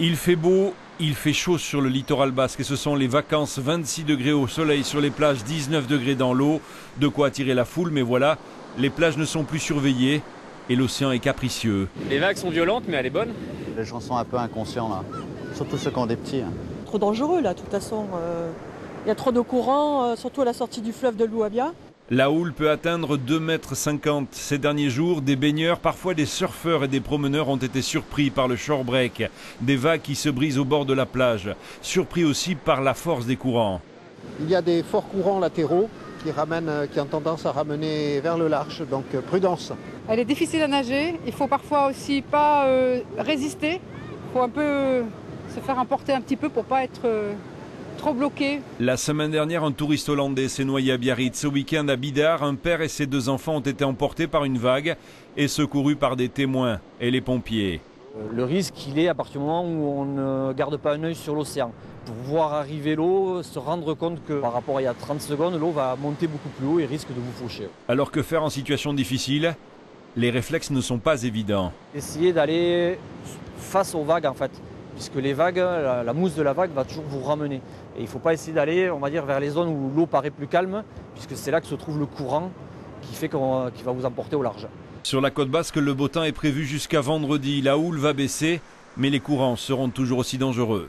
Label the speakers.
Speaker 1: Il fait beau, il fait chaud sur le littoral basque et ce sont les vacances, 26 degrés au soleil sur les plages, 19 degrés dans l'eau. De quoi attirer la foule, mais voilà, les plages ne sont plus surveillées et l'océan est capricieux.
Speaker 2: Les vagues sont violentes, mais elle est bonne.
Speaker 3: Les gens sont un peu inconscients là, surtout ceux qui ont des petits.
Speaker 4: Trop dangereux là, de toute façon. Il y a trop de courants, surtout à la sortie du fleuve de l'Ouabia.
Speaker 1: La houle peut atteindre 2,50 m. Ces derniers jours, des baigneurs, parfois des surfeurs et des promeneurs ont été surpris par le shore break, des vagues qui se brisent au bord de la plage, surpris aussi par la force des courants.
Speaker 5: Il y a des forts courants latéraux qui ont tendance à ramener vers le large, donc prudence.
Speaker 6: Elle est difficile à nager, il faut parfois aussi pas résister, il faut un peu se faire emporter un petit peu pour pas être trop bloqué.
Speaker 1: La semaine dernière, un touriste hollandais s'est noyé à Biarritz. Ce week-end à Bidart, un père et ses 2 enfants ont été emportés par une vague et secourus par des témoins et les pompiers.
Speaker 7: Le risque, il est à partir du moment où on ne garde pas un œil sur l'océan. Pour voir arriver l'eau, se rendre compte que par rapport à il y a 30 secondes, l'eau va monter beaucoup plus haut et risque de vous faucher.
Speaker 1: Alors que faire en situation difficile? Les réflexes ne sont pas évidents.
Speaker 7: Essayez d'aller face aux vagues en fait, puisque les vagues, la mousse de la vague va toujours vous ramener. Et il ne faut pas essayer d'aller, on va dire, vers les zones où l'eau paraît plus calme, puisque c'est là que se trouve le courant qui va vous emporter au large.
Speaker 1: Sur la côte basque, le beau temps est prévu jusqu'à vendredi. La houle va baisser, mais les courants seront toujours aussi dangereux.